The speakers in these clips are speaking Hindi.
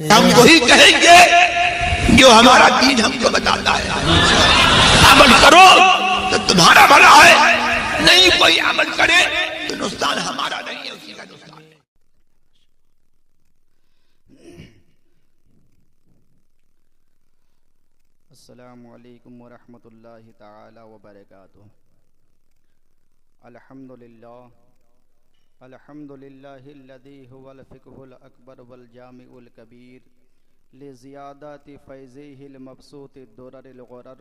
हम वही कहेंगे जो हमारा दीन हमको बताता है। अमल करो तो तुम्हारा भला है, नहीं कोई अमल करे तो नुकसान हमारा नहीं है, उसी का नुकसान है। अस्सलामु अलैकुम व रहमतुल्लाहि ताला व बरकातुहू। अल्हम्दुलिल्लाहिल्लज़ी हुवल फ़िक़्हुल अकबर वल जामिउल कबीर लिज़ियादति फ़ैज़िहिल मबसूति दुररिल ग़ुरर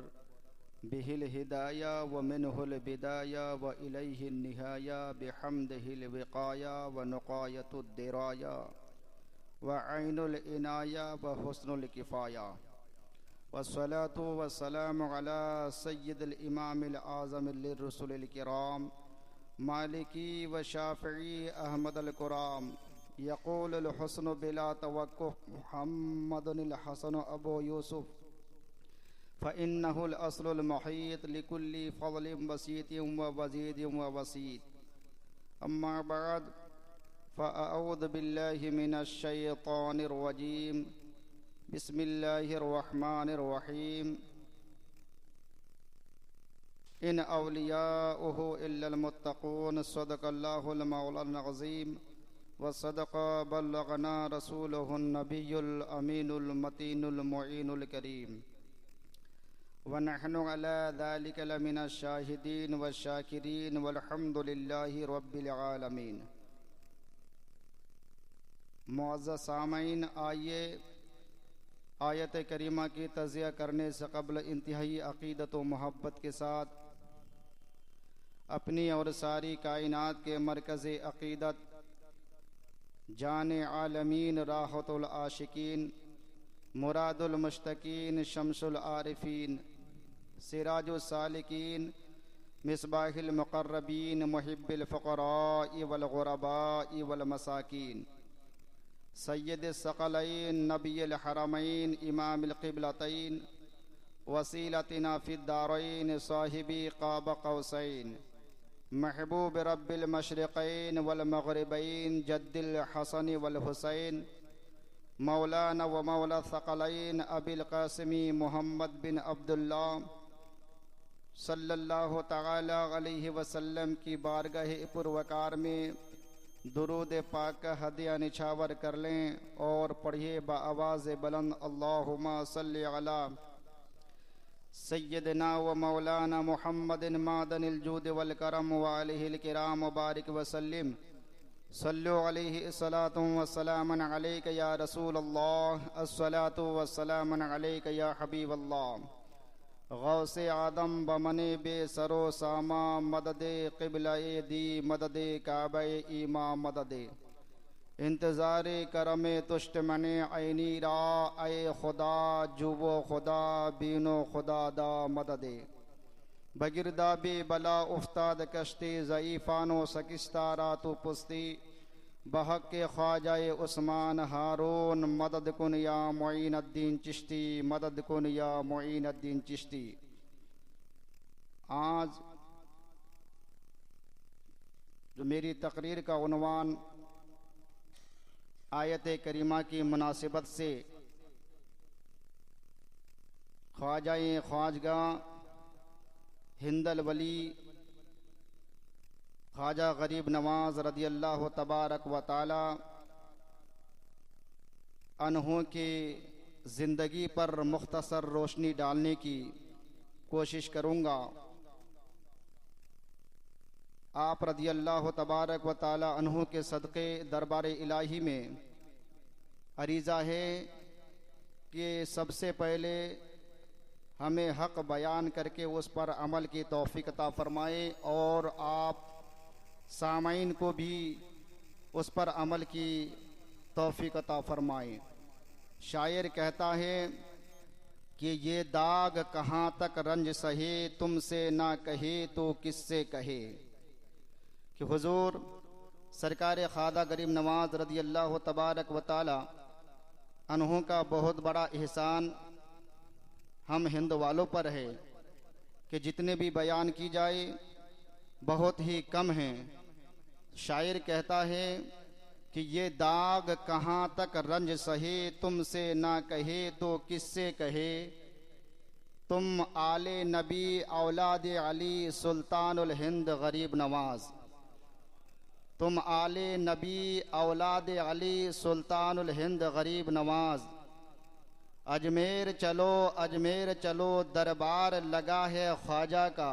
बिहिल हिदाया व मिनहुल बिदाया व इलैहिन निहाया बिहम्दिहिल विक़ाया व नुक़ायतुद दिराया व ऐनुल इनाया व हुस्नुल किफ़ाया वस्सलातु वस्सलामु अला सय्यिदिल इमामिल आज़मिल लिर्रुसुलिल किराम मालिकी व शाफ़िई अहमदुल कुराम यक़ूलुल हुस्नु बिला तवक्कुफ़ मुहम्मदुल हसन अबू यूसुफ़ फ़इन्नहुल अस्लुल मुहीत लिकुल्लि फ़ज़लिन वसीतिन व वज़ीदिन व वसीत। अम्मा बअद फ़अऊज़ु बिल्लाहि मिनश शैतानिर रजीम। बिस्मिल्लाहिर्रहमानिर्रहीम। इन औलियाउहु इल्लल मुत्तक़ून सदक़ल्लाहुल मौलाना अज़ीम व सदक़ बल्लगना रसूलुहुन नबियुल अमीनुल मतीनुल मुईनुल करीम व नहनु अला ज़ालिका लमिनश शाहिदीन व शाकिरीन वल्हम्दुलिल्लाहि रब्बिल आलमीन। मुअज़्ज़ज़ सामईन, आइए आयत करीमा की तज़िया करने से कबल इंतहाई अक़ीदत व मोहब्बत के साथ अपनी और सारी कायनात के मरकज़ अक़ीदत जाने आलमीन राहतुल आशिकीन मुरादुल मुश्तकीन शम्सुल आरिफीन सिराजुस सालिकीन मिसबाहिल मुक़र्रबीन मुहिब्बिल फ़ुक़राइ वल ग़ुरबाइ वल मसाकीन सय्यदिस सकलैन नबिय्यिल हरमैन इमामिल क़िबलतैन वसीलतिना फ़िद दारैन साहिबी क़ाब क़ौसैन महबूब रब्बिल मशरिक़ैन वल मग़रिबैन जद्दिल हसन वल हुसैन मौलाना व मौला सकलैन अबिल क़ासिमी मुहम्मद बिन अब्दुल्लाह सल्लल्लाहु तआला अलैहि वसल्लम की बारगाह पुरवकार में दुरूद पाक का हदिया निछावर कर लें और पढ़िए बाआवाज़ बुलंद अल्लाहुम्मा सल्लि अला सय्यदना व मौलाना मुहम्मदिन मादनिल जूद वल करम व आलिहिल किराम मुबारक वसल्लिम सल्लु अलैहि अस्सलातु वस्सलामु अलैका या रसूल अल्लाह अस्सलातु वस्सलामु अलैका या हबीब अल्लाह गौसे आदम बमने बेसरो सामा मददे क़िबलाए दी मददे काबे ईमा मददे इंतज़ारे करमे तुष्ट मने ऐनी रा ए खुदा जुबो खुदा बीनो खुदा दा मददे बगिरदा बे बला उफ्ताद कश्ती ज़ईफ़ानो सकिस्तारा तो पुस्ती बहक के ख्वाजाए उस्मान हारून मदद कुन या मुईनुद्दीन चिश्ती मदद कुन या मुईनुद्दीन चिश्ती। आज जो मेरी तकरीर का उन्वान आयत करीमा की मुनासिबत से ख्वाजाए ख्वाजगा हिंदल वली ख्वाजा गरीब नवाज रदियल्लाहु तबारक व ताला अन्हों की ज़िंदगी पर मुख्तसर रोशनी डालने की कोशिश करूँगा। आप रदियल्लाहु तबारक व ताला अन्हों के सदक़े दरबार इलाही में अरीज़ा है कि सबसे पहले हमें हक़ बयान करके उस पर अमल की तौफ़ीक़ अता फ़रमाए और आप सामईन को भी उस पर अमल की तौफ़ीक़ अता फ़रमाएँ। शायर कहता है कि ये दाग कहाँ तक रंज सहे तुमसे ना कहे तो किससे कहे, कि हुज़ूर सरकार ख्वाजा गरीब नवाज रदियल्लाहु तबारक व ताला अन्हों का बहुत बड़ा एहसान हम हिंद वालों पर है कि जितने भी बयान की जाए बहुत ही कम हैं। शायर कहता है कि ये दाग कहाँ तक रंज सहे, तुमसे ना कहे तो किससे कहे। तुम आले नबी औलाद अली सुल्तानुल हिंद गरीब नवाज। तुम आले नबी औलाद अली सुल्तानुल हिंद गरीब नवाज। अजमेर चलो दरबार लगा है ख्वाजा का।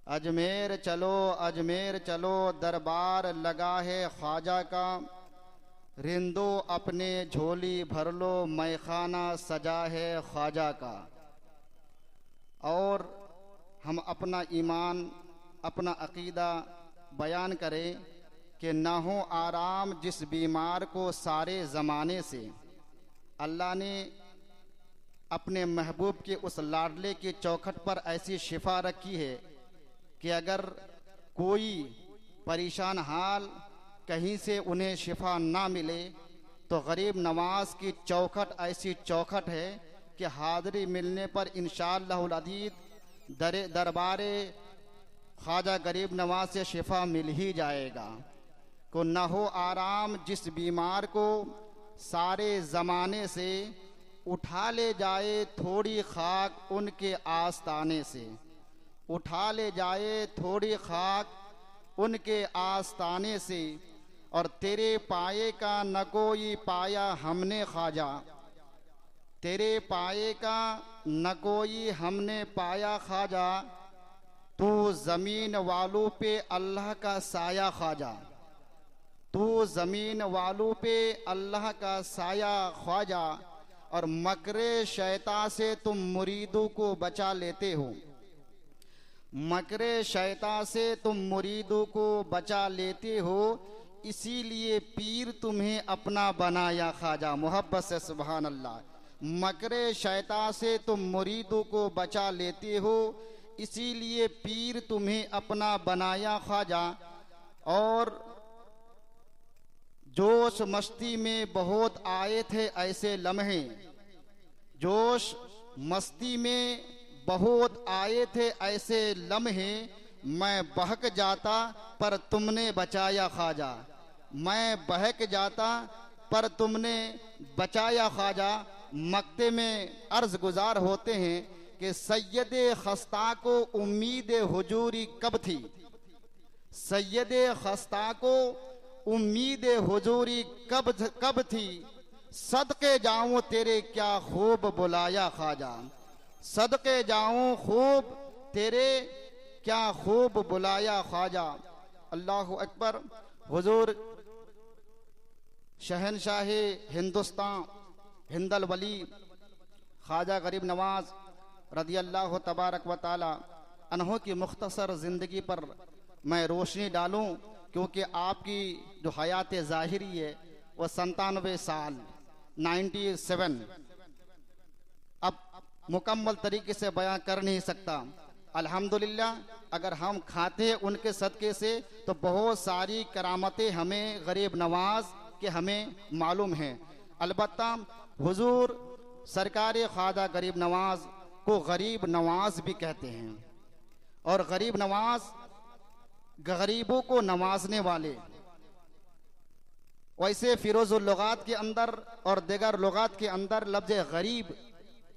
अजमेर चलो दरबार लगा है ख्वाजा का। रिंदो अपने झोली भर लो, मैखाना सजा है ख्वाजा का। और हम अपना ईमान, अपना अकीदा बयान करें कि ना हो आराम जिस बीमार को सारे ज़माने से। अल्लाह ने अपने महबूब के उस लाडले की चौखट पर ऐसी शिफा रखी है कि अगर कोई परेशान हाल कहीं से उन्हें शिफा ना मिले तो गरीब नवाज की चौखट ऐसी चौखट है कि हाज़री मिलने पर इंशाअल्लाहुल अज़ीज़ दरबारे ख्वाजा गरीब नवाज से शिफा मिल ही जाएगा। को न हो आराम जिस बीमार को सारे ज़माने से, उठा ले जाए थोड़ी खाक उनके आस्ताने से। उठा ले जाए थोड़ी खाक उनके आस्ताने से। और तेरे पाए का न कोई पाया हमने ख्वाजा। तेरे पाए का न कोई हमने पाया ख्वाजा। तू ज़मीन वालों पे अल्लाह का साया ख्वाजा। तू ज़मीन वालों पे अल्लाह का साया ख्वाजा। और मकरे शैतान से तुम मुरीदों को बचा लेते हो। मकरे शैतान से तुम मुरीदों को बचा लेते हो, इसीलिए पीर तुम्हें अपना बनाया ख्वाजा। मोहब्बत से सुभान अल्लाह। मकरे शैतान से तुम मुरीदों को बचा लेते हो, इसीलिए पीर तुम्हें अपना बनाया ख्वाजा। और जोश मस्ती में बहुत आए थे ऐसे लम्हे। जोश मस्ती में बहुत आए थे ऐसे लम्हे। मैं बहक जाता पर तुमने बचाया ख्वाजा। मैं बहक जाता पर तुमने बचाया ख्वाजा। मक्ते में अर्ज गुजार होते हैं कि सैयदे खस्ता को उम्मीद हुजूरी कब थी। सैयदे खस्ता को उम्मीद हुजूरी कब थी। सदके जाऊं तेरे क्या खूब बुलाया ख्वाजा। सदके जाऊं खूब तेरे क्या खूब बुलाया ख्वाजा। अल्लाहु अकबर। हुजूर शहनशाह हिंदुस्तान हिंदल वली ख्वाजा गरीब नवाज रदी अल्लाह तबारक व ताला अन्हों की मुख्तसर ज़िंदगी पर मैं रोशनी डालूं, क्योंकि आपकी जो हयात ज़ाहिरी है वह 97 साल 97 अब मुकम्मल तरीके से बयां कर नहीं सकता। अल्हम्दुलिल्लाह अगर हम खाते हैं उनके सदक़े से तो बहुत सारी करामतें हमें गरीब नवाज के हमें मालूम हैं। अलबत्ता हुजूर सरकार ख्वाजा गरीब नवाज को गरीब नवाज भी कहते हैं। और गरीब नवाज गरीबों को नवाजने वाले। वैसे फिरोजुल लुगात के अंदर और दीगर लुगात के अंदर लफ्ज़ गरीब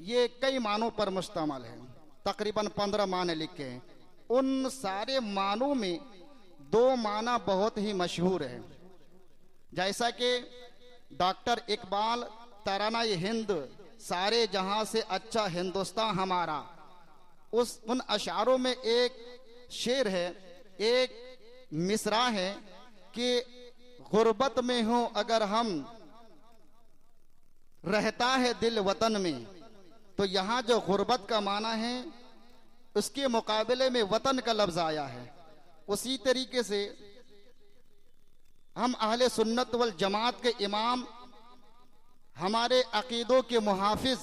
ये कई मानों पर मुश्तमल है। तकरीबन 15 माने लिखे हैं। उन सारे मानों में 2 माना बहुत ही मशहूर है। जैसा कि डॉक्टर इकबाल तराना हिंद सारे जहां से अच्छा हिंदुस्तान हमारा, उन अशारों में एक शेर है, एक मिसरा है कि गुर्बत में हो अगर हम, रहता है दिल वतन में। तो यहाँ जो गुर्बत का माना है उसके मुकाबले में वतन का लफ्ज आया है। उसी तरीके से हम अहले सुन्नत वल जमात के इमाम, हमारे अकीदों के मुहाफिज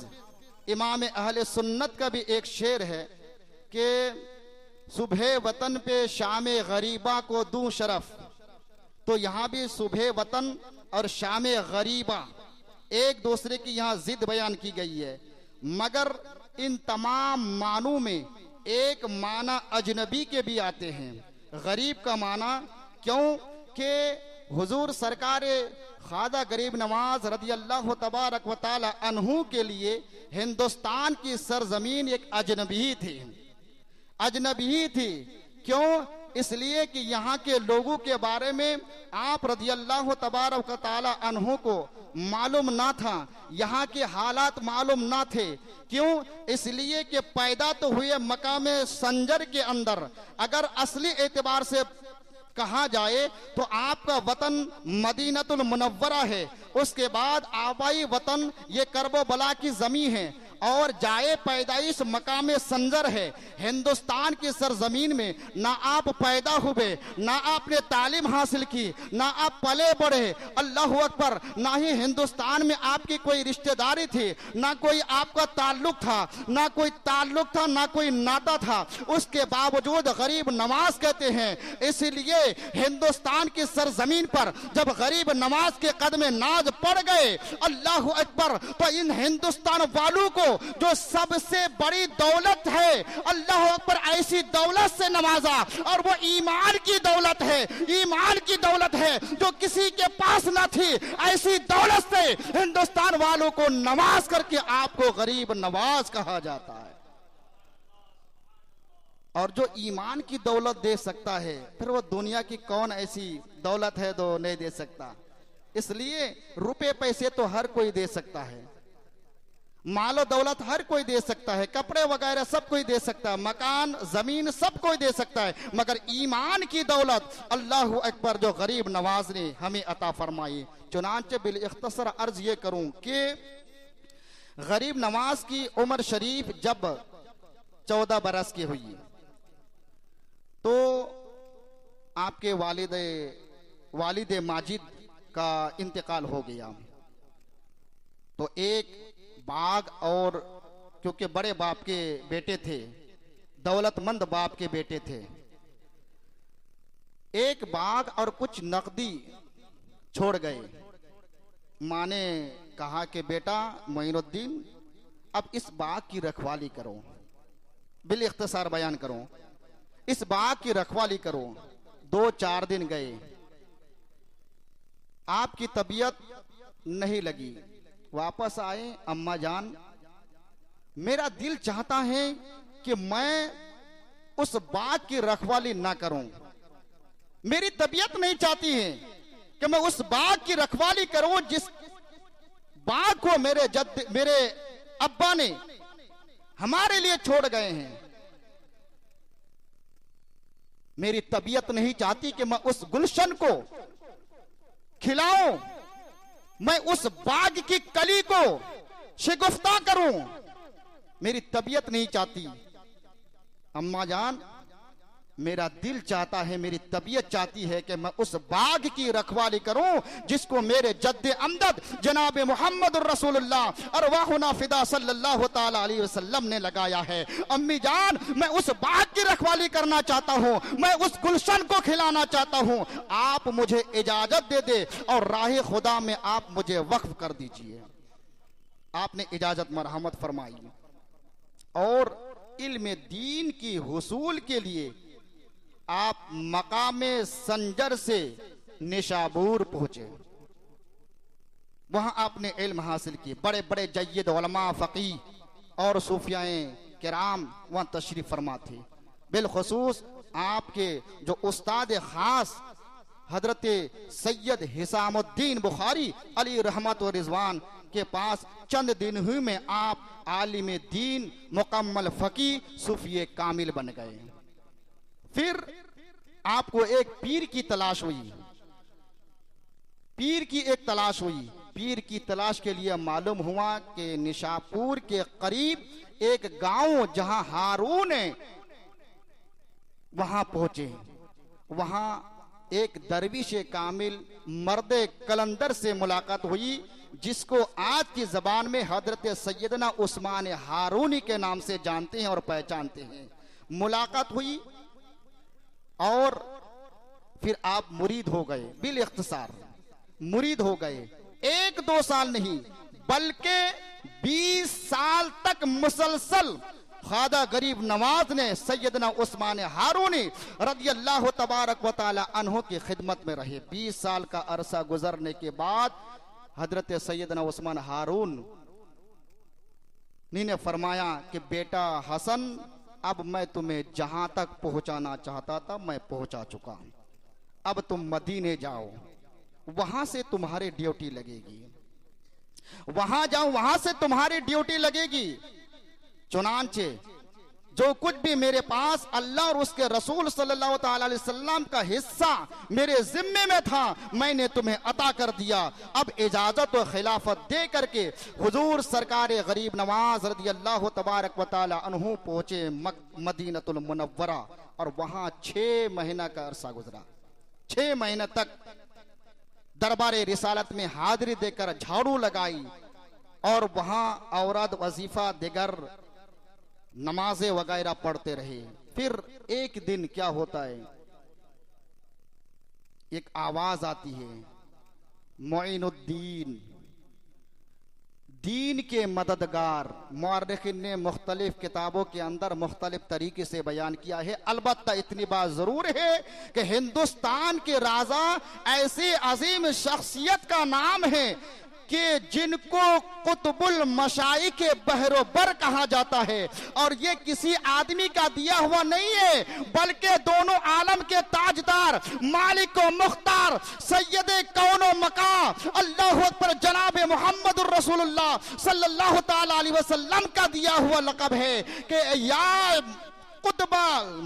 इमाम अहले सुन्नत का भी एक शेर है कि सुबह वतन पे शाम गरीबा को दूं शरफ। तो यहाँ भी सुबह वतन और शाम गरीबा एक दूसरे की यहाँ जिद बयान की गई है। मगर इन तमाम मानों में एक माना अजनबी के भी आते हैं। गरीब का माना क्यों कि हुजूर सरकार ख्वाजा गरीब नवाज रदी अल्लाह तबारक व तआला अन्हु के लिए हिंदुस्तान की सरजमीन एक अजनबी थी। क्यों? इसलिए कि यहाँ के लोगों के बारे में आप रदी अल्लाह तबारक व तआला अन्हु को मालूम ना था, यहाँ के हालात मालूम ना थे। क्यों? इसलिए कि पैदा तो हुए मकाम संजर के अंदर। अगर असली एतबार से कहा जाए तो आपका वतन मदीनतुल मुनव्वरा है, उसके बाद आबाई वतन ये करबला की जमीन है, और जाए पैदाइश मकाम संजर है। हिंदुस्तान की सरजमीन में ना आप पैदा हुए, ना आपने तालीम हासिल की, ना आप पले बढ़े, अल्लाह अकबर, ना ही हिंदुस्तान में आपकी कोई रिश्तेदारी थी, ना कोई आपका ताल्लुक था, ना कोई नाता था। उसके बावजूद गरीब नवाज कहते हैं। इसलिए हिंदुस्तान की सरजमीन पर जब गरीब नवाज के कदम नाज पड़ गए, अल्लाह अकबर, तो इन हिंदुस्तान वालों को जो सबसे बड़ी दौलत है, अल्लाह अकबर, ऐसी दौलत से नवाजा, और वो ईमान की दौलत है जो किसी के पास ना थी। ऐसी दौलत से हिंदुस्तान वालों को नवाज करके आपको गरीब नवाज कहा जाता है। और जो ईमान की दौलत दे सकता है, फिर वो दुनिया की कौन ऐसी दौलत है जो नहीं दे सकता। इसलिए रुपए पैसे तो हर कोई दे सकता है, मालो दौलत हर कोई दे सकता है, कपड़े वगैरह सब कोई दे सकता है, मकान जमीन सब कोई दे सकता है, मगर ईमान की दौलत अल्लाह अकबर जो गरीब नवाज ने हमें अता फरमाई। चुनांचे बिल इख्तसर अर्ज ये करूं कि गरीब नवाज की उम्र शरीफ जब 14 बरस की हुई तो आपके वालिद माजिद का इंतकाल हो गया। तो एक बाग, और क्योंकि बड़े बाप के बेटे थे, दौलतमंद बाप के बेटे थे, एक बाग और कुछ नकदी छोड़ गए। माँ ने कहा कि बेटा मोइनुद्दीन, अब इस बाग की रखवाली करो, बिल इख्तिसार बयान करो, इस बाग की रखवाली करो। 2-4 दिन गए, आपकी तबीयत नहीं लगी, वापस आए। अम्मा जान, मेरा दिल चाहता है कि मैं उस बाग की रखवाली ना करूं, मेरी तबीयत नहीं चाहती है कि मैं उस बाग की रखवाली करूं जिस बाग को मेरे अब्बा ने हमारे लिए छोड़ गए हैं। मेरी तबीयत नहीं चाहती कि मैं उस गुलशन को खिलाऊं, मैं उस बाग की कली को शिगुफ्ता करूं, मेरी तबीयत नहीं चाहती। अम्मा जान, मेरा दिल चाहता है, मेरी तबीयत चाहती है कि मैं उस बाग की रखवाली करूं जिसको मेरे जद्दे अमदद जनाब मोहम्मद रसूलुल्लाह अरवाहुना फिदा सल्लल्लाहु ताला अलैहि वसल्लम ने लगाया है। अम्मी जान, मैं उस बाग की रखवाली करना चाहता हूं, मैं उस गुलशन को खिलाना चाहता हूं। आप मुझे इजाजत दे दे और राह खुदा में आप मुझे वक्फ कर दीजिए। आपने इजाजत मरहमत फरमाई और इल्म दीन की हुसूल के लिए आप मकामे संजर से निशाबूर पहुंचे। वहां आपने इल्म हासिल की। बड़े बड़े जय्यद उलमा, फकीह और सूफियाए किराम वहां तशरीफ फरमा थे। बिलखुसूस आपके जो उस्ताद खास हजरत सैयद हिसामुद्दीन बुखारी अली रहमत व रिजवान के पास चंद दिन ही में आप आलिम दीन, मुकम्मल फकीह, सूफी कामिल बन गए। फिर आपको एक पीर की तलाश हुई, पीर की एक तलाश हुई। पीर की तलाश के लिए मालूम हुआ कि निशापुर के करीब एक गांव जहां हारून है, वहां पहुंचे। वहां एक दरविश कामिल मर्द कलंदर से मुलाकात हुई, जिसको आज की जबान में हजरत सैयदना उस्मान हारूनी के नाम से जानते हैं और पहचानते हैं। मुलाकात हुई और फिर आप मुरीद हो गए। बिल इख्तिसार मुरीद हो गए। 1-2 साल नहीं बल्कि 20 साल तक मुसलसल ख्वाजा गरीब नवाज ने सैयदना उस्मान हारूनी रदियल्लाहु तबारक व तआला अन्हु की खिदमत में रहे। 20 साल का अरसा गुजरने के बाद हजरत सैयदना उस्मान हारून ने फरमाया कि बेटा हसन, अब मैं तुम्हें जहां तक पहुंचाना चाहता था मैं पहुंचा चुका हूं, अब तुम मदीने जाओ, वहां से तुम्हारी ड्यूटी लगेगी, वहां जाओ, वहां से तुम्हारी ड्यूटी लगेगी। चुनांचे जो कुछ भी मेरे पास अल्लाह और उसके रसूल सल्लल्लाहु अलैहि वसल्लम का हिस्सा मेरे जिम्मे में था, मैंने तुम्हें अता कर दिया। अब इजाजत और खिलाफत दे करके हुजूर सरकार गरीब नवाज रदियल्लाहु तबारक व तआला अन्हु पहुंचे मदीनतुल मुनव्वरा, और वहां 6 महीना का अरसा गुजरा। 6 महीने तक दरबारे रिसालत में हाजिरी देकर झाड़ू लगाई, और वहां औरत वजीफा दिगर नमाजें वगैरह पढ़ते रहे। फिर एक दिन क्या होता है, एक आवाज आती है, मोइनुद्दीन, दीन के मददगार। मुअर्रिखीन ने मुख्तलिफ किताबों के अंदर मुख्तलिफ तरीके से बयान किया है। अलबत्ता इतनी बात जरूर है कि हिंदुस्तान के राजा ऐसे अजीम शख्सियत का नाम है कि जिनको कुतुबुल मशाइख के बहरोबर कहा जाता है, और ये किसी आदमी का दिया हुआ नहीं है, बल्कि दोनों आलम के ताजदार मालिक व मुख्तार सैयदे कौनो मका अल्लाहु अकबर जनाब मुहम्मदुर रसूलुल्लाह सल्लल्लाहु ताला अलैहि वसल्लम का दिया हुआ लक़ब है कि या कुतुबा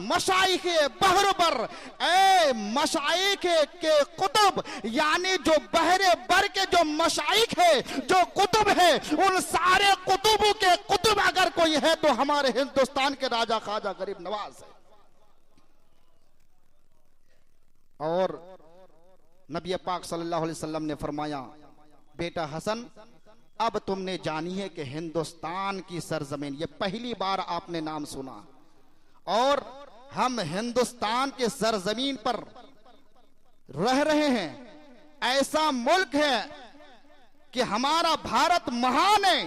मशाइख बहरबर, ए मशाइख के कुतुब, यानी जो बहरे बर के जो मशाइख है, जो कुतुब है, उन सारे कुतुबों के कुतुब अगर कोई है तो हमारे हिंदुस्तान के राजा ख्वाजा गरीब नवाज है। और नबी पाक सल्लल्लाहु अलैहि वसल्लम ने फरमाया, बेटा हसन, अब तुमने जानी है कि हिंदुस्तान की सरजमीन, ये पहली बार आपने नाम सुना, और हम हिंदुस्तान के सरजमीन पर रह रहे हैं। ऐसा मुल्क है कि हमारा भारत महान है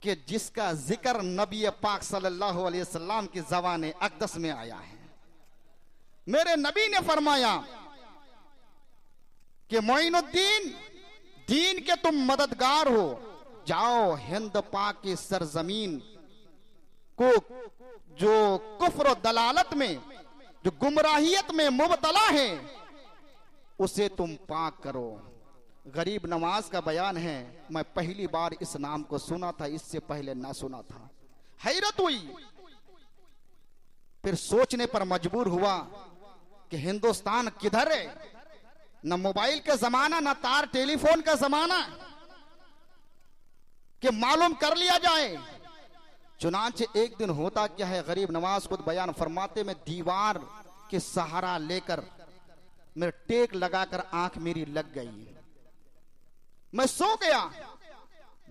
कि जिसका जिक्र नबी पाक सल्लल्लाहु अलैहि वसल्लम की ज़बान अक़दस में आया है। मेरे नबी ने फरमाया कि मोइनुद्दीन, दीन के तुम मददगार हो, जाओ हिंद पाक की सरजमीन को जो कुफ्र दलालत में, जो गुमराहियत में मुबतला है, उसे तुम पाक करो। गरीब नवाज का बयान है, मैं पहली बार इस नाम को सुना था, इससे पहले ना सुना था। हैरत हुई, फिर सोचने पर मजबूर हुआ कि हिंदुस्तान किधर है, न मोबाइल का जमाना, न तार टेलीफोन का जमाना कि मालूम कर लिया जाए। चुनांचे एक दिन होता क्या है, गरीब नवाज खुद बयान फरमाते, में दीवार के सहारा लेकर मेरे टेक लगाकर आंख मेरी लग गई, मैं सो गया।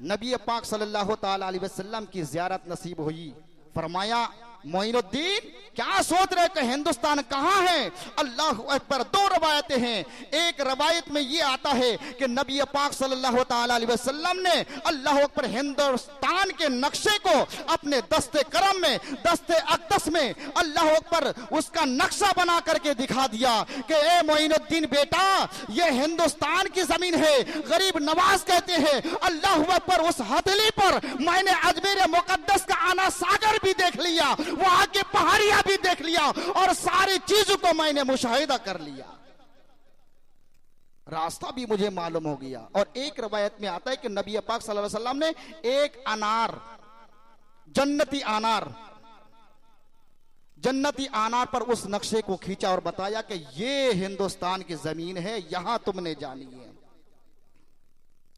नबी पाक सल्लल्लाहु ताला अलैहि वसल्लम की ज़ियारत नसीब हुई। फरमाया, मोइनुद्दीन क्या सोच रहे कि हिंदुस्तान कहां है? अल्लाह अकबर। 2 रवायतें हैं। एक रवायत में ये आता है कि नबी पाक सल्लल्लाहु ताला अलैहि वसल्लम ने अल्लाह अकबर हिंदुस्तान के नक्शे को अपने दस्ते करम में, दस्ते अक़दस में अल्लाह अकबर उसका नक्शा बना करके दिखा दिया कि ए मोइनुद्दीन बेटा, ये हिंदुस्तान की जमीन है। गरीब नवाज कहते हैं, अल्लाह अकबर, उस हथेली पर मैंने अजमेर मुकद्दस का आना सागर भी देख लिया, वहां के पहाड़ियां भी देख लिया, और सारी चीजों को मैंने मुशाहिदा कर लिया, रास्ता भी मुझे मालूम हो गया। और एक रवायत में आता है कि नबी पाक सल्लल्लाहु अलैहि वसल्लम ने एक अनार, जन्नती अनार पर उस नक्शे को खींचा और बताया कि ये हिंदुस्तान की जमीन है, यहां तुमने जानी है।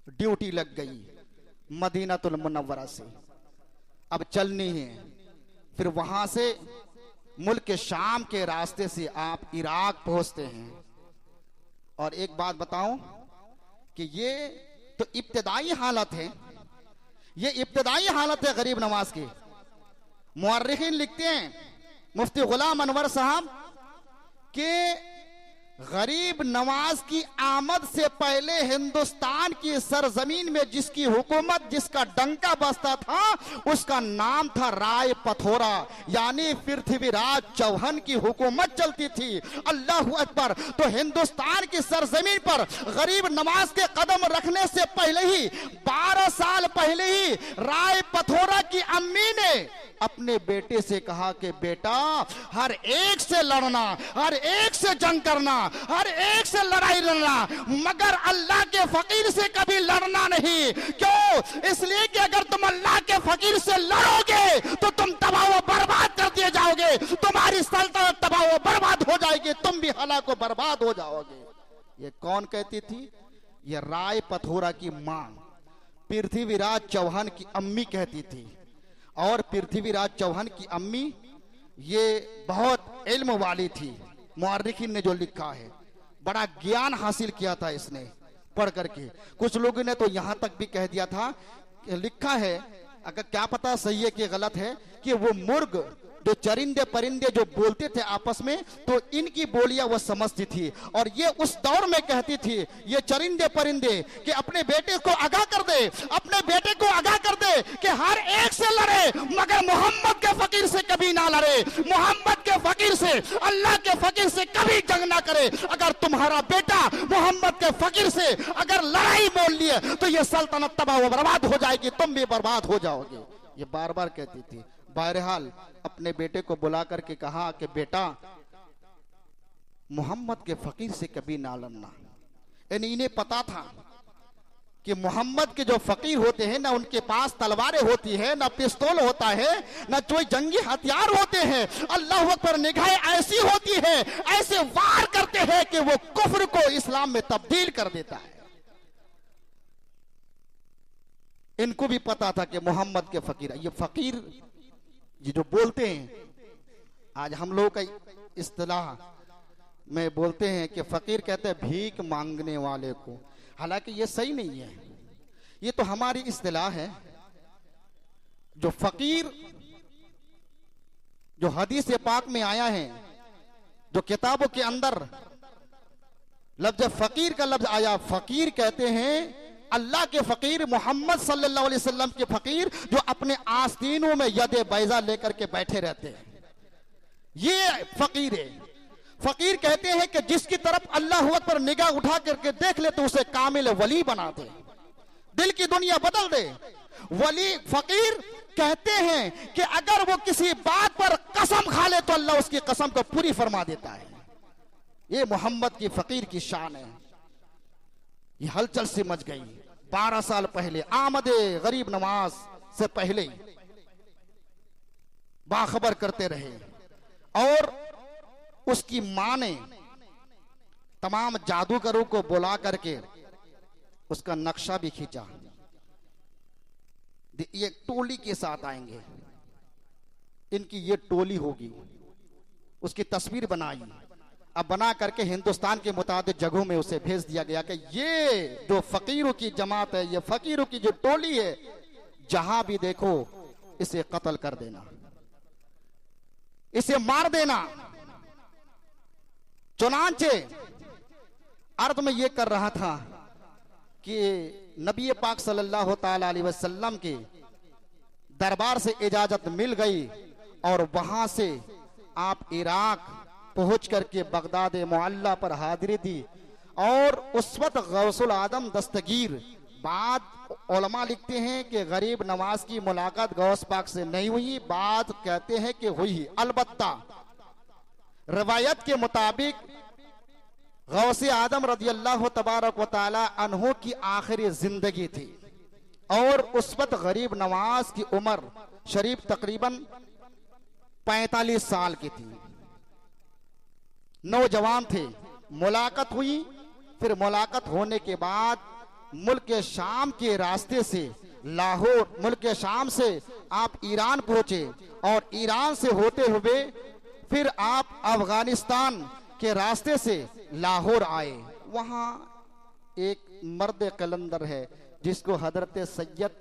ड्यूटी लग गई मदीनातुल मुनव्वरा से, अब चलनी है। फिर वहां से मुल्क शाम के रास्ते से आप इराक पहुंचते हैं। और एक बात बताऊं कि ये तो इब्तिदाई हालत है, ये इब्तिदाई हालत है गरीब नवाज की। मुअर्रिखीन लिखते हैं, मुफ्ती गुलाम अनवर साहब, कि गरीब नवाज की आमद से पहले हिंदुस्तान की सरजमीन में जिसकी हुकूमत, जिसका डंका बजता था, उसका नाम था राय पथोरा, यानी पृथ्वीराज चौहान की हुकूमत चलती थी। अल्लाह अकबर। तो हिंदुस्तान की सरजमीन पर गरीब नवाज के कदम रखने से पहले ही 12 साल पहले ही राय पथोरा की अम्मी ने अपने बेटे से कहा कि बेटा, हर एक से लड़ना, हर एक से जंग करना, हर एक से लड़ाई लड़ना, मगर अल्लाह के फकीर से कभी लड़ना नहीं। क्यों? इसलिए कि अगर तुम अल्लाह के फकीर से लड़ोगे तो तुम तबाह व बर्बाद कर दिए जाओगे, तुम्हारी सल्तनत तबाह व बर्बाद हो जाएगी, तुम भी हलाक व बर्बाद हो जाओगे। ये कौन कहती थी? ये राय पथोरा की मां पृथ्वीराज चौहान की अम्मी कहती थी। और पृथ्वीराज चौहान की अम्मी ये बहुत इल्म वाली थी। मुअर्रिखीन ने जो लिखा है, बड़ा ज्ञान हासिल किया था इसने पढ़ करके। कुछ लोगों ने तो यहां तक भी कह दिया था, लिखा है, अगर क्या पता सही है कि गलत है, कि वो मुर्ग जो चरिंदे परिंदे जो बोलते थे आपस में, तो इनकी बोलियां वो समझती थी। और ये उस दौर में कहती थी, ये चरिंदे परिंदे, कि अपने बेटे को आगाह कर दे, अपने बेटे को आगाह कर दे कि हर एक से लड़े, मगर मोहम्मद के फकीर से कभी ना लड़े, मोहम्मद के फकीर से, अल्लाह के फकीर से कभी जंग ना करे। अगर तुम्हारा बेटा मोहम्मद के फकीर से अगर लड़ाई बोल लिए तो ये सल्तनत तबाह व बर्बाद हो जाएगी, तुम भी बर्बाद हो जाओगे। ये बार बार कहती थी। बहरहाल अपने बेटे को बुला करके कहा कि बेटा, मोहम्मद के फकीर से कभी ना लड़ना। यानी इन्हें पता था कि मोहम्मद के जो फकीर होते हैं ना, उनके पास तलवारें होती है, ना पिस्तौल होता है, ना कोई जंगी हथियार होते हैं। अल्लाह अकबर, निगाहें ऐसी होती है, ऐसे वार करते हैं कि वो कुफ्र को इस्लाम में तब्दील कर देता है। इनको भी पता था कि मोहम्मद के फकीर, ये फकीर ये जो बोलते हैं, आज हम लोग का इस्तिलाह में बोलते हैं कि फकीर कहते हैं भीख मांगने वाले को, हालांकि ये सही नहीं है, ये तो हमारी इस्तिलाह है। जो फकीर, जो हदीस पाक में आया है, जो किताबों के अंदर लफ्ज फकीर का लफ्ज आया, फकीर कहते हैं अल्लाह के फकीर, मोहम्मद सल्लल्लाहु अलैहि वसल्लम के फकीर, जो अपने आस्तीनों में यदे बैजा लेकर के बैठे रहते हैं, ये फकीर है। फकीर कहते हैं कि जिसकी तरफ अल्लाह अकबर निगाह उठा करके देख ले तो उसे कामिल वली बना दे, दिल की दुनिया बदल दे। वली फकीर कहते हैं कि अगर वो किसी बात पर कसम खा ले तो अल्लाह उसकी कसम को पूरी फरमा देता है। ये मोहम्मद की फकीर की शान है। ये हलचल से मच गई 12 साल पहले, आमदे गरीब नवाज से पहले ही बाखबर करते रहे। और उसकी मां ने तमाम जादूगरों को बुला करके उसका नक्शा भी खींचा। ये टोली के साथ आएंगे, इनकी ये टोली होगी, उसकी तस्वीर बनाई। अब बना करके हिंदुस्तान के मुताबिक जगहों में उसे भेज दिया गया कि ये जो फकीरों की जमात है, ये फकीरों की जो टोली है, जहां भी देखो इसे कत्ल कर देना, इसे मार देना। चुनांचे अर्थ में ये कर रहा था कि नबी पाक सल्लल्लाहु ताला अलैहि वसल्लम के दरबार से इजाजत मिल गई और वहां से आप इराक पहुंच करके बगदाद मुअल्ला पर हाजिरी दी। और उस वक्त गौसुल आदम दस्तगीर, बाद उलमा लिखते हैं कि गरीब नवाज की मुलाकात गौस पाक से नहीं हुई, बाद कहते हैं कि हुई। अलबत्ता रवायत के मुताबिक गौसे आदम रदियल्लाहु तबारक व तआला अन्हु की आखिरी जिंदगी थी और उस वक्त गरीब नवाज की उम्र शरीफ तकरीबन 45 साल की थी, नौजवान थे। मुलाकात हुई, फिर मुलाकात होने के बाद मुल्क शाम के रास्ते से लाहौर, मुल्क शाम से आप ईरान पहुंचे और ईरान से होते हुए फिर आप अफगानिस्तान के रास्ते से लाहौर आए। वहां एक मर्द कलंदर है जिसको हजरत सैयद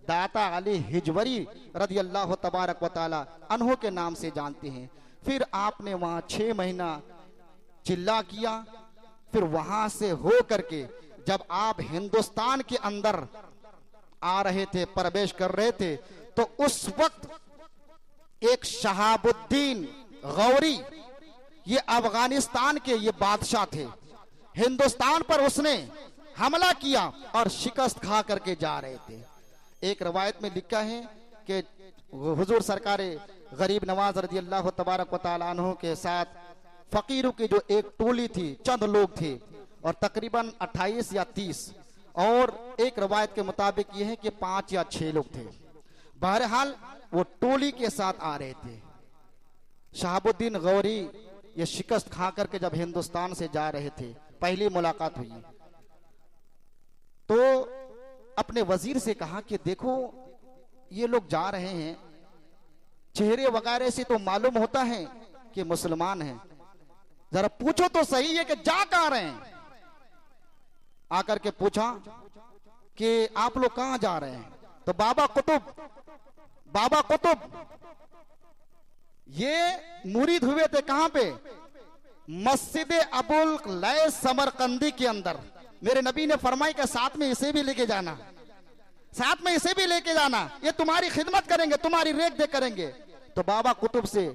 दाता अली हिजवरी रदियल्लाहु तबारक व तआला अन्हु के नाम से जानते हैं। फिर आपने वहां 6 महीना चिल्ला किया फिर वहां से हो करके जब आप हिंदुस्तान के अंदर आ रहे थे, प्रवेश कर रहे थे, तो उस वक्त एक शहाबुद्दीन गौरी, ये अफगानिस्तान के ये बादशाह थे, हिंदुस्तान पर उसने हमला किया और शिकस्त खा करके जा रहे थे। एक रवायत में लिखा है कि हुजूर सरकार गरीब नवाज रजी अल्लाह तबारक व तआला अन्हु के साथ फकीरों की जो एक टोली थी, चंद लोग थे, और तकरीबन 28 या 30, और एक रवायत के मुताबिक ये है कि 5 या 6 लोग थे। बहरहाल वो टोली के साथ आ रहे थे। शहाबुद्दीन गौरी ये शिकस्त खा करके जब हिंदुस्तान से जा रहे थे, पहली मुलाकात हुई तो अपने वजीर से कहा कि देखो ये लोग जा रहे हैं, चेहरे वगैरह से तो मालूम होता है कि मुसलमान हैं, जरा पूछो तो सही है कि जा कहां रहे हैं। आकर के पूछा कि आप लोग कहां जा रहे हैं, तो बाबा कुतुब ये मुरीद हुए थे कहां पे, मस्जिद अबुल लैस समरकंदी के अंदर। मेरे नबी ने फरमाया कि साथ में इसे भी लेके जाना, साथ में इसे भी लेके जाना, ये तुम्हारी खिदमत करेंगे, तुम्हारी रेख देख करेंगे। तो बाबा कुतुब से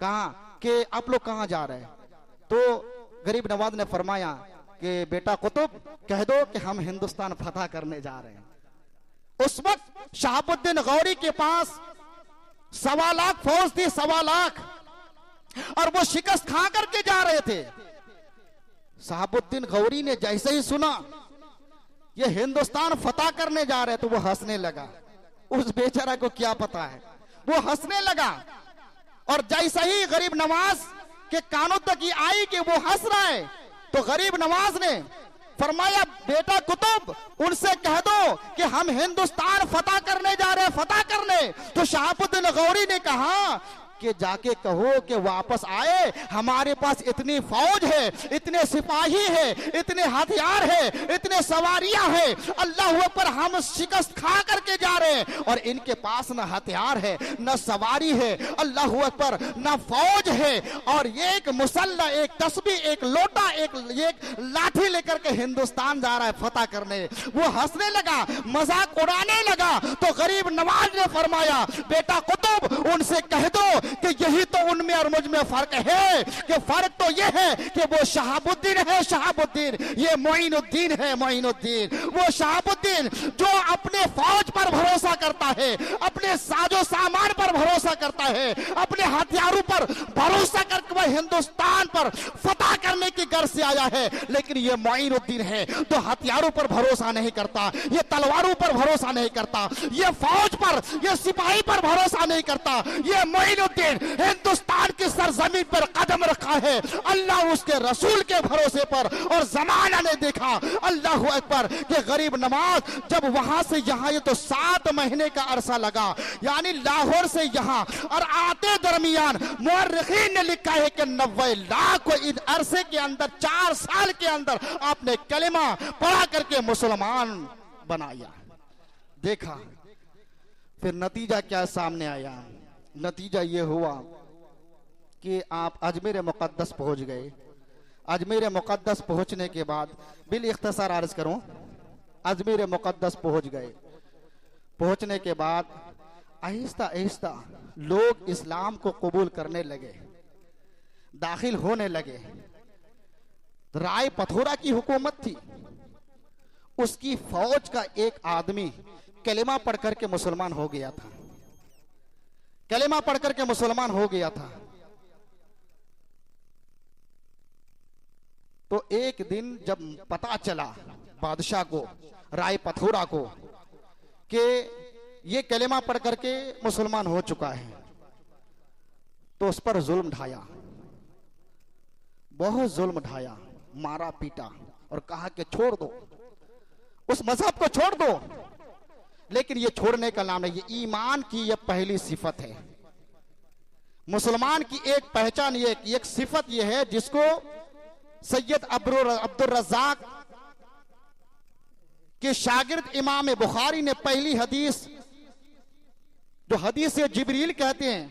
कहा कि आप लोग कहां जा रहे हैं, तो गरीब नवाज ने फरमाया कि बेटा कुतुब कह दो कि हम हिंदुस्तान फतह करने जा रहे हैं। उस वक्त शहाबुद्दीन गौरी के पास 1.25 लाख फौज थी, 1.25 लाख, और वो शिकस्त खा करके जा रहे थे। शहाबुद्दीन गौरी ने जैसे ही सुना ये हिंदुस्तान फतह करने जा रहे, तो वो हंसने लगा। उस बेचारा को क्या पता है, वो हंसने लगा, और जैसे ही गरीब नवाज के कानों तक ये आई कि वो हंस रहा है, तो गरीब नवाज ने फरमाया बेटा कुतुब उनसे कह दो कि हम हिंदुस्तान फतह करने जा रहे हैं, फतह करने। तो शहाबुद्दीन गौरी ने कहा कि जाके कहो कि वापस आए, हमारे पास इतनी फौज है, इतने सिपाही है, इतने हथियार है, इतने सवारियां है, अल्लाह पर हम शिकस्त खा करके जा रहे हैं, और इनके पास न हथियार है, न सवारी है, अल्लाह पर न फौज है, और ये एक मुसल्ला, एक तस्बीह, एक लोटा, एक लाठी लेकर के हिंदुस्तान जा रहा है फतह करने। वो हंसने लगा, मजाक उड़ाने लगा। तो गरीब नवाज ने फरमाया बेटा कुतुब उनसे कह दो कि यही तो उनमें और मुझ में फर्क है, कि फर्क तो ये है कि वो शहाबुद्दीन है, शहाबुद्दीन, ये मोइनुद्दीन है, मोइनुद्दीन। वो शहाबुद्दीन जो अपने फौज पर भरोसा करता है, अपने साजो सामान पर भरोसा करता है, अपने हथियारों पर भरोसा करके वह हिंदुस्तान पर फतह करने की गर्ज से आया है। लेकिन ये मोइनुद्दीन है तो हथियारों पर भरोसा नहीं करता, ये तलवारों पर भरोसा नहीं करता, ये फौज पर, ये सिपाही पर भरोसा नहीं करता। ये मोइनुद्दीन हिंदुस्तान की सरजमीन पर कदम रखा है, अल्लाह उसके रसूल के भरोसे पर, और जमाना ने देखा अल्लाह अकबर कि गरीब नवाज जब वहां से यहां, ये तो 7 महीने का अरसा लगा, यानी लाहौर से यहां, और आते दरमियान मुअर्रिखीन ने लिखा है कि 90 लाख को इन अरसे के अंदर, 4 साल के अंदर आपने कलिमा पढ़ा करके मुसलमान बनाया। देखा फिर नतीजा क्या सामने आया, नतीजा ये हुआ कि आप अजमेर मुक़द्दस पहुंच गए। अजमेर मुक़द्दस पहुंचने के बाद बिल इख्तिसार अर्ज करूं, अजमेर मुक़द्दस पहुंच गए। पहुंचने के बाद आहिस्ता आहिस्ता लोग इस्लाम को कबूल करने लगे, दाखिल होने लगे। राय पथोरा की हुकूमत थी, उसकी फौज का एक आदमी कलिमा पढ़ करके मुसलमान हो गया था, कलिमा पढ़ करके मुसलमान हो गया था। तो एक दिन जब पता चला बादशाह को, राय पथोरा को, कि ये कलिमा पढ़ करके मुसलमान हो चुका है, तो उस पर जुल्म ढाया, बहुत जुल्म ढाया, मारा पीटा, और कहा कि छोड़ दो, उस मजहब को छोड़ दो। लेकिन ये छोड़ने का नाम है, ये ईमान की ये पहली सिफत है। मुसलमान की एक पहचान, ये एक सिफत ये है जिसको सैयद अब्दुल रज़्ज़ाक के शागिर्द इमाम बुखारी ने पहली हदीस, जो हदीस जिब्रील कहते हैं,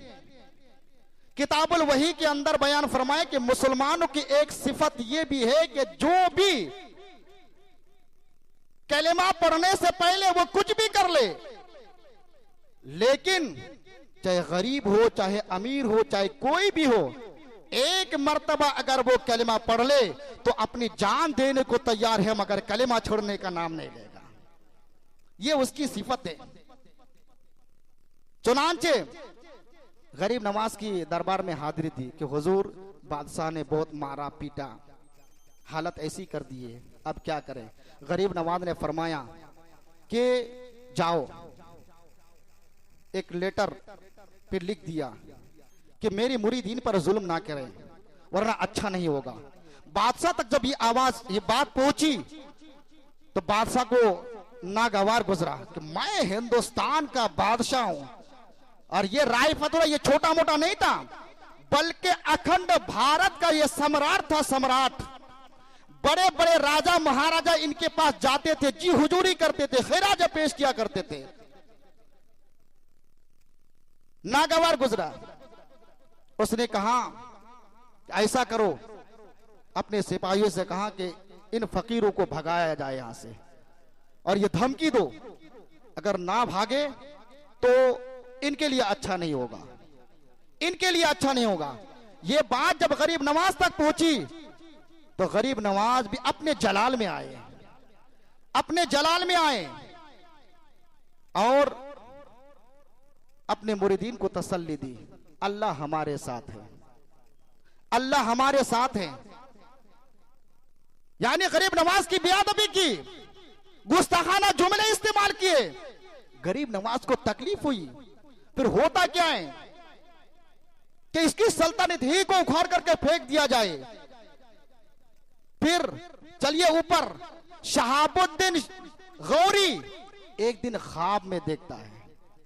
किताबुल वही के अंदर बयान फरमाए कि मुसलमानों की एक सिफत यह भी है कि जो भी कलेमा पढ़ने से पहले वो कुछ भी कर ले, लेकिन चाहे गरीब हो, चाहे अमीर हो, चाहे कोई भी हो, एक मर्तबा अगर वो कलेमा पढ़ ले तो अपनी जान देने को तैयार है, मगर कलेमा छोड़ने का नाम नहीं लेगा। ये उसकी सिफत है। चुनांचे गरीब नवाज की दरबार में हाजिरी थी कि हुजूर बादशाह ने बहुत मारा पीटा, हालत ऐसी कर दी है, अब क्या करें। गरीब नवाज ने फरमाया कि जाओ, एक लेटर फिर लिख दिया कि मेरी मुरीदीन पर जुल्म ना करें वरना अच्छा नहीं होगा। बादशाह तक जब ये बात पहुंची तो बादशाह को नागवार गुजरा कि मैं हिंदुस्तान का बादशाह हूं और ये राय फतवा ये छोटा मोटा नहीं था, बल्कि अखंड भारत का ये सम्राट था। सम्राट, बड़े बड़े राजा महाराजा इनके पास जाते थे, जी हुजूरी करते थे, खिराज पेश किया करते थे। नागवार गुजरा, उसने कहा ऐसा करो, अपने सिपाहियों से कहा कि इन फकीरों को भगाया जाए यहां से, और ये धमकी दो अगर ना भागे तो इनके लिए अच्छा नहीं होगा, इनके लिए अच्छा नहीं होगा। ये बात जब गरीब नवाज तक पहुंची तो गरीब नवाज भी अपने जलाल में आए, अपने जलाल में आए और अपने मुरीदीन को तसल्ली दी, अल्लाह हमारे साथ है, अल्लाह हमारे साथ है। यानी गरीब नवाज की बेअदबी की, गुस्ताखाना जुमले इस्तेमाल किए, गरीब नवाज को तकलीफ हुई। फिर होता क्या है कि इसकी सल्तनत ही को उखाड़ करके फेंक दिया जाए। फिर चलिए ऊपर, शहाबुद्दीन गौरी एक दिन ख्वाब में देखता है,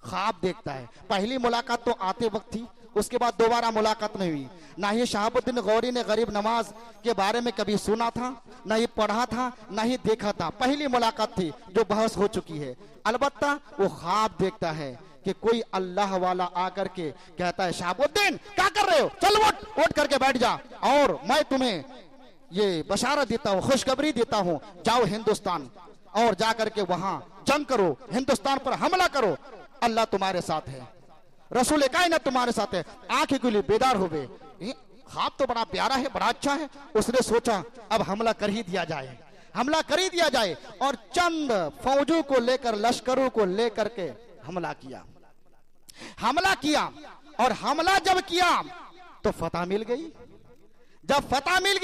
ख्वाब देखता है। पहली मुलाकात तो आते वक्त थी, उसके बाद दोबारा मुलाकात नहीं हुई। ना ही शहाबुद्दीन गौरी ने गरीब नवाज के बारे में कभी सुना था, ना ही पढ़ा था, ना ही देखा था। पहली मुलाकात थी जो बहस हो चुकी है। अलबत्ता वो ख्वाब देखता है कि कोई अल्लाह वाला आकर के कहता है, शहाबुद्दीन क्या कर रहे हो, चल उठ करके बैठ जा, और मैं तुम्हें ये बशारत देता हूँ, खुशखबरी देता हूँ, जाओ हिंदुस्तान और जाकर के वहां जंग करो, हिंदुस्तान पर हमला करो, अल्लाह तुम्हारे साथ है, रसूल कायनात तुम्हारे साथ है। आंखें खुली, बेदार हो गए। ख्वाब तो बड़ा प्यारा है, बड़ा अच्छा है। उसने सोचा अब हमला कर ही दिया जाए, हमला कर ही दिया जाए, और चंद फौजों को लेकर, लश्करों को लेकर के हमला किया, हमला किया। और हमला जब किया तो फतह मिल गई। जब फतह मिल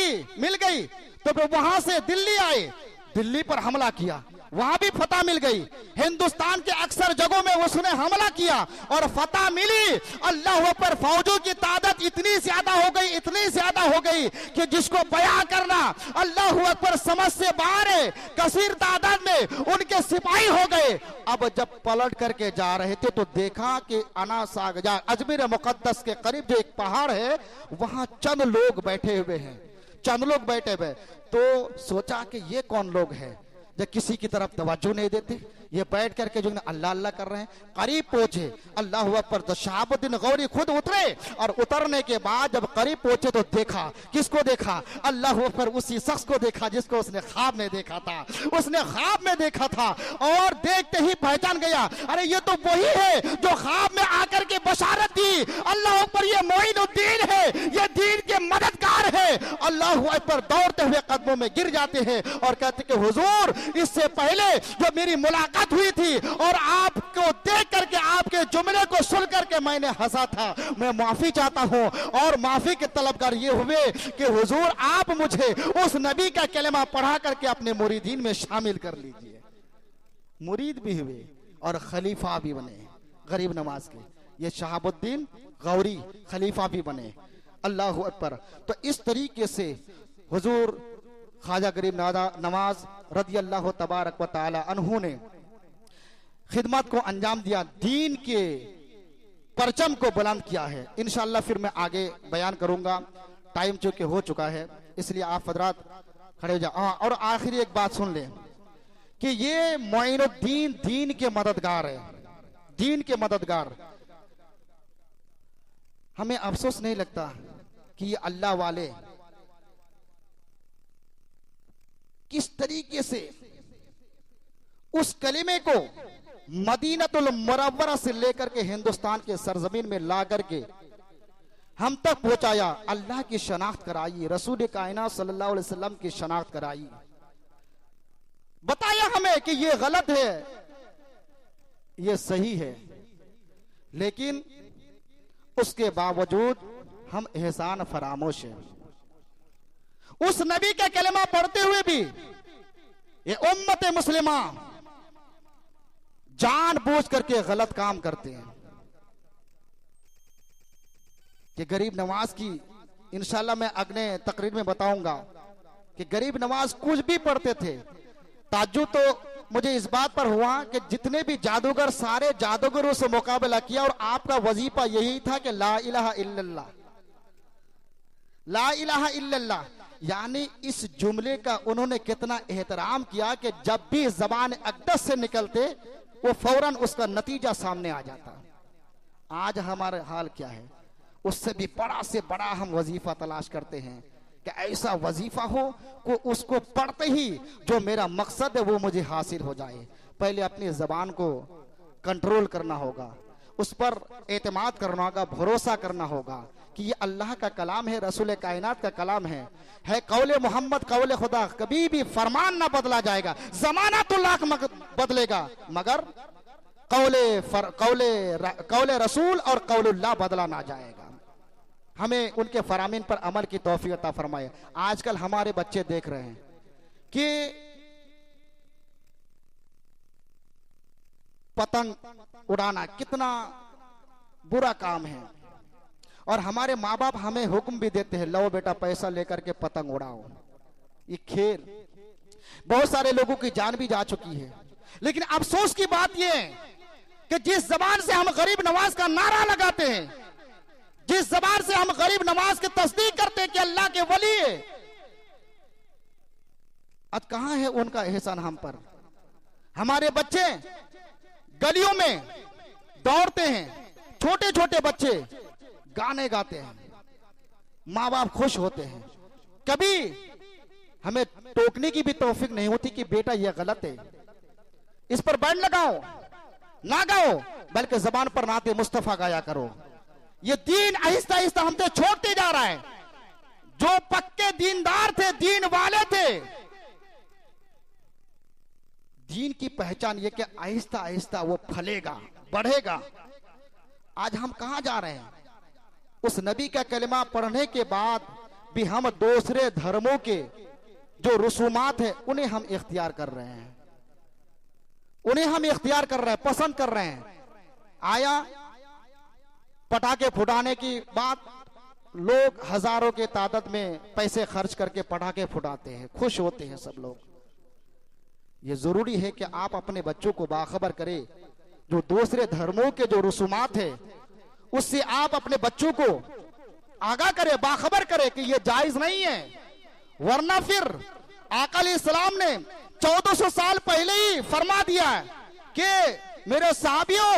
गई तो फिर वहां से दिल्ली आए, दिल्ली पर हमला किया, वहां भी फतह मिल गई। हिंदुस्तान के अक्सर जगहों में उसने हमला किया और फतह मिली। अल्लाह पर फौजों की तादाद इतनी ज्यादा हो गई, इतनी ज्यादा हो गई कि जिसको बयां करना अल्लाह पर समझ से बाहर है। कसीर तादाद में उनके सिपाही हो गए। अब जब पलट करके जा रहे थे तो देखा कि अनासागजा अजमेर मुकद्दस के करीब जो एक पहाड़ है, वहां चंद लोग बैठे हुए हैं, चंद लोग बैठे हुए। तो सोचा कि ये कौन लोग हैं जो किसी की तरफ तवज्जो नहीं देते, ये बैठ करके जो अल्लाह अल्लाह कर रहे हैं। करीब पहुंचे, अल्लाह पर तो शहाबुद्दीन गौरी खुद उतरे, और उतरने के बाद जब करीब पहुंचे तो देखा, किसको देखा, अल्लाह पर उसी शख्स को देखा जिसको उसने ख्वाब में देखा था, उसने ख्वाब में देखा था। और देखते ही पहचान गया, अरे ये तो वही है जो ख्वाब में आकर के बशारत दी। अल्लाह पर ये मोइनुद्दीन है, ये दीन के मददगार है। अल्लाह पर दौड़ते हुए कदमों में गिर जाते हैं और कहते कि हुजूर, इससे पहले जो मेरी मुलाकात हुई थी और आपको देख करके, आपके जुमले को सुन करके मैंने हंसा था, मैं माफी चाहता हूं। और माफी के तलबगार ये हुए कि हुजूर आप मुझे उस नबी का कलमा पढ़ा करके अपने मुरीदीन में शामिल कर लीजिए। मुरीद भी हुए और खलीफा भी बने गरीब नवाज के। ये शहाबुद्दीन गौरी खलीफा भी बने। अल्लाह अकबर। तो इस तरीके से हुजूर ख्वाजा गरीब नवाज रज़ी अल्लाह तबारक व तआला अन्हु ने खिदमत को अंजाम दिया, दीन के परचम को बुलंद किया है। इंशाअल्लाह फिर मैं आगे बयान करूंगा, टाइम चूंकि हो चुका है, इसलिए आप हजरात खड़े हो जाओ। और आखिरी एक बात सुन लें कि ये मोइनुद्दीन दीन के मददगार है, दीन के मददगार। हमें अफसोस नहीं लगता कि ये अल्लाह वाले किस तरीके से उस कलीमे को मदीनतुल मुनव्वरा से लेकर के हिंदुस्तान के सरजमीन में ला करके हम तक पहुंचाया। अल्लाह की शनाख्त कराई, रसूल कायनात सल्लल्लाहु अलैहि वसल्लम की शनाख्त कराई, बताया हमें कि ये गलत है, ये सही है। लेकिन उसके बावजूद हम एहसान फरामोश हैं। उस नबी का कलमा पढ़ते हुए भी ये उम्मत मुस्लिमा जानबूझ करके गलत काम करते हैं। कि गरीब नवाज की इंशाल्लाह मैं अगले तकरीर में बताऊंगा कि गरीब नवाज कुछ भी पढ़ते थे। ताज्जुब तो मुझे इस बात पर हुआ कि जितने भी जादूगर, सारे जादूगरों से मुकाबला किया और आपका वजीफा यही था कि ला इलाहा इल्लल्लाह, ला इलाहा इल्लल्लाह। यानी इस जुमले का उन्होंने कितना एहतराम किया कि जब भी जबान अक़दस से निकलते वो फौरन उसका नतीजा सामने आ जाता। आज हमारा हाल क्या है? उससे भी बड़ा से बड़ा हम वजीफा तलाश करते हैं कि ऐसा वजीफा हो को उसको पढ़ते ही जो मेरा मकसद है वो मुझे हासिल हो जाए। पहले अपनी जबान को कंट्रोल करना होगा, उस पर एतमाद करना होगा, भरोसा करना होगा कि ये अल्लाह का कलाम है, रसूल कायनात का कलाम है कौले मोहम्मद, कौले खुदा। कभी भी फरमान ना बदला जाएगा, जमाना तो लाख बदलेगा, मगर कौले रसूल और कौलुल्लाह बदला ना जाएगा। हमें उनके फरामीन पर अमल की तौफीक अता फरमाए। आजकल हमारे बच्चे देख रहे हैं कि पतंग उड़ाना कितना बुरा काम है, और हमारे माँ बाप हमें हुक्म भी देते हैं, लो बेटा पैसा लेकर के पतंग उड़ाओ। ये खेल, बहुत सारे लोगों की जान भी जा चुकी है। लेकिन अफसोस की बात यह है कि जिस जबान से हम गरीब नवाज का नारा लगाते हैं, जिस जबान से हम गरीब नवाज की तस्दीक करते हैं कि अल्लाह के वली है, आज कहां है उनका एहसान हम पर? हमारे बच्चे गलियों में दौड़ते हैं, छोटे छोटे बच्चे गाने गाते हैं, माँ बाप खुश होते हैं। कभी हमें टोकने की भी तौफीक नहीं होती कि बेटा यह गलत है, इस पर बैंड लगाओ ना गाओ, बल्कि जबान पर नाते मुस्तफा गाया करो। ये दीन आहिस्ता आहिस्ता हमसे छोड़ते जा रहा है। जो पक्के दीनदार थे, दीन वाले थे, दीन की पहचान ये कि आहिस्ता आहिस्ता वो फलेगा, बढ़ेगा। आज हम कहां जा रहे हैं? उस नबी का कलिमा पढ़ने के बाद भी हम दूसरे धर्मों के जो रसूमात है उन्हें हम इख्तियार कर रहे हैं, उन्हें हम इख्तियार कर रहे हैं, पसंद कर रहे हैं। आया पटाखे फुटाने की बात, लोग हजारों के तादाद में पैसे खर्च करके पटाखे फुटाते हैं, खुश होते हैं सब लोग। ये जरूरी है कि आप अपने बच्चों को बाखबर करें, जो दूसरे धर्मों के जो रसूमात है उससे आप अपने बच्चों को आगाह करें, बाखबर करें कि ये जायज नहीं है। वरना फिर आका अलैहिस्सलाम ने 1400 साल पहले ही फरमा दिया कि मेरे साहबियों,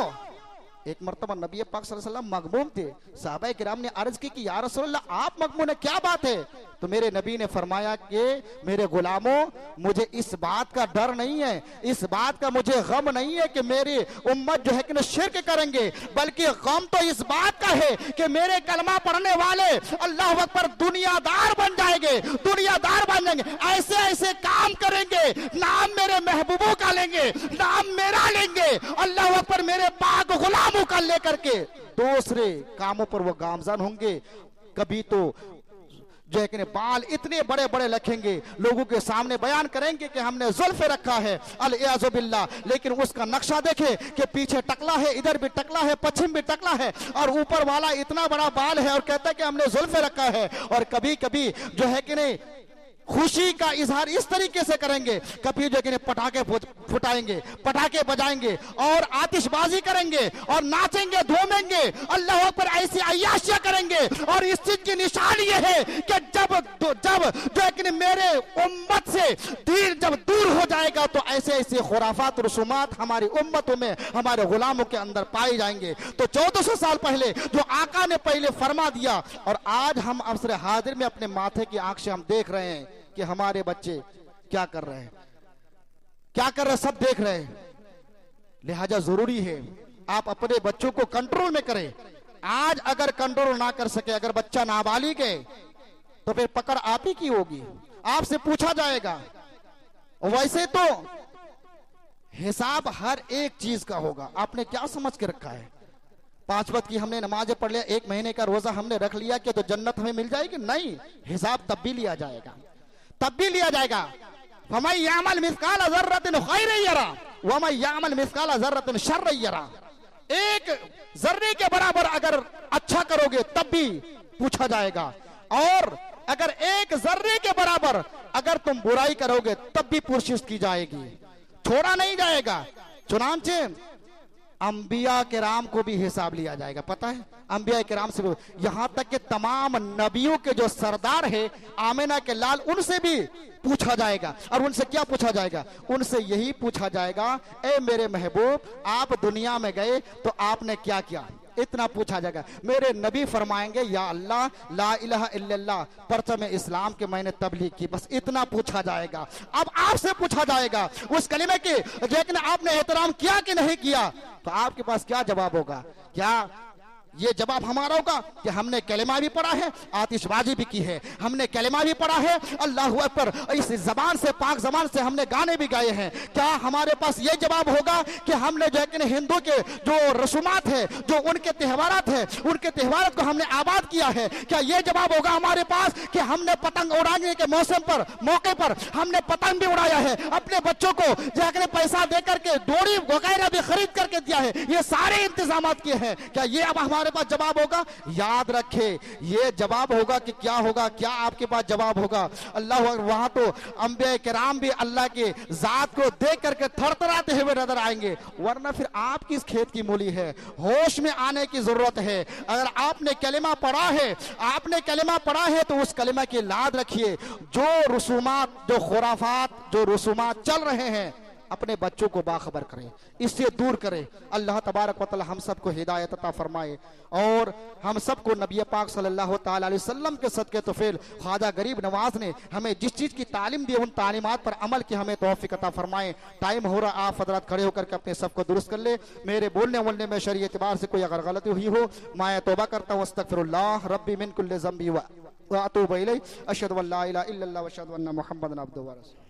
एक मर्तबा नबी पाक सल्लल्लाहु अलैहि वसल्लम मगमूम थे। सहाबाए किराम ने अर्ज की कि या रसूलल्लाह आप मगमूम है, क्या बात है? तो मेरे नबी ने फरमाया कि मेरे गुलामों, मुझे इस बात का डर नहीं है, इस बात का मुझे गम नहीं है कि मेरी उम्मत जो है कि शिर्क करेंगे, बल्कि गम तो इस बात का है कि मेरे कलमा पढ़ने वाले अल्लाह अकबर दुनियादार बन जाएंगे, दुनियादार बन जाएंगे, ऐसे ऐसे काम करेंगे, नाम मेरे महबूबों का लेंगे, नाम मेरा लेंगे, अल्लाह अकबर मेरे पाक गुलामों का लेकर के दूसरे कामों पर वो गामजान होंगे। कभी तो जो है कि बाल इतने बड़े बड़े रखेंगे, लोगों के सामने बयान करेंगे कि हमने जुल्फे रखा है, अल-इयाज़ु बिल्लाह, लेकिन उसका नक्शा देखे कि पीछे टकला है, इधर भी टकला है, पश्चिम भी टकला है, और ऊपर वाला इतना बड़ा बाल है और कहता है कि हमने जुल्फे रखा है। और कभी कभी जो है कि नहीं खुशी का इजहार इस तरीके से करेंगे, कभी जो कि पटाखे फुटाएंगे, पटाखे बजाएंगे और आतिशबाजी करेंगे और नाचेंगे धूमेंगे, अल्लाह पर ऐसी अय्याशियां करेंगे। और इस चीज की निशानी ये है कि जब जो कि मेरे उम्मत से दीन जब दूर हो जाएगा तो ऐसे ऐसे खुराफात रसूमात हमारी उम्मतों में, हमारे गुलामों के अंदर पाए जाएंगे। तो 1400 साल पहले जो आका ने पहले फरमा दिया, और आज हम अवसर हाजिर में अपने माथे की आंख से हम देख रहे हैं कि हमारे बच्चे क्या कर रहे हैं, क्या कर रहे हैं, सब देख रहे हैं। लिहाजा जरूरी है आप अपने बच्चों को कंट्रोल में करें। आज अगर कंट्रोल ना कर सके, अगर बच्चा नाबालिग है तो फिर पकड़ आप ही की होगी, आपसे पूछा जाएगा। वैसे तो हिसाब हर एक चीज का होगा। आपने क्या समझ के रखा है? 5 वक्त की हमने नमाजें पढ़ लिया, 1 महीने का रोजा हमने रख लिया कि तो जन्नत हमें मिल जाएगी? नहीं, हिसाब तब भी लिया जाएगा, तब भी लिया जाएगा। फमन यामल मिस्काल ज़र्रतिन खैरन यरा व मन यामल मिस्काल ज़र्रतिन शर्रन यरा। एक जर्रे के बराबर अगर अच्छा करोगे तब भी पूछा जाएगा, और अगर एक जर्रे के बराबर अगर तुम बुराई करोगे तब भी पूछताछ की जाएगी, छोड़ा नहीं जाएगा। चुनांचे अंबिया किराम को भी हिसाब लिया जाएगा। पता है, अंबिया किराम से यहां तक कि तमाम नबियों के जो सरदार है आमिना के लाल, उनसे भी पूछा जाएगा। और उनसे क्या पूछा जाएगा? उनसे यही पूछा जाएगा, ए मेरे महबूब, आप दुनिया में गए तो आपने क्या किया? इतना पूछा जाएगा। मेरे नबी फरमाएंगे, या अल्लाह ला इलाहा इल्लल्लाह परचम इस्लाम के मैंने तबलीग की, बस इतना पूछा जाएगा। अब आपसे पूछा जाएगा उस कलिमे के, लेकिन आपने एहतराम किया कि नहीं किया, तो आपके पास क्या जवाब होगा? क्या ये जवाब हमारा होगा कि हमने कलिमा भी पढ़ा है, आतिशबाजी भी की है, हमने कलिमा भी पढ़ा है, अल्लाहु अकबर, इस जबान से, पाक जबान से हमने गाने भी गाए हैं? क्या हमारे पास ये जवाब होगा कि हमने जो है कि हिंदू के जो रसूमात है, जो उनके त्यौहारात है, उनके त्यौहारात को हमने आबाद किया है? क्या ये जवाब होगा हमारे पास कि हमने पतंग उड़ाने के मौके पर हमने पतंग भी उड़ाया है, अपने बच्चों को जो है पैसा दे करके डोरी वगैरह भी खरीद करके दिया है, ये सारे इंतजाम किए हैं? क्या ये अब हमारे पास जवाब होगा? याद रखे, ये जवाब होगा कि क्या होगा? क्या आपके पास जवाब होगा? अल्लाह, वहां तो अंबिया किराम भी अल्लाह के जात को देख करके थरथराते हुए नजर आएंगे, वरना फिर आप किस खेत की मूली है? होश में आने की जरूरत है। अगर आपने कलिमा पढ़ा है, आपने कलिमा पढ़ा है तो उस कलिमा की याद रखिए। जो रसूमात, जो खुराफात, जो रसूमात चल रहे हैं, अपने बच्चों को बाखबर करें, इससे दूर करें। अल्लाह तबारक व तआला हम सबको हिदायत अता फरमाए और हम सबको नबी पाक सल्लल्लाहु तआला अलैहि वसल्लम के सदके तौफील ख्वाजा गरीब नवाज ने हमें जिस चीज़ की तालीम दी, उन तालीमात पर अमल की हमें तौफीक अता फरमाए। टाइम हो रहा, आप हजरात खड़े होकर के अपने सबको दुरुस्त कर ले। मेरे बोलने वलने में शरीय एतबार से कोई अगर गलती हुई हो, मैं तौबा करता हूँ, अस्तगफिरुल्लाह रब्बी मिन कुल्लि ज़ंबी व अतूबु इलैह, अशहदु अल्ला इलाहा इल्लल्लाह व अशहदु अन्ना मुहम्मदन अब्दुहु व रसूलुहु।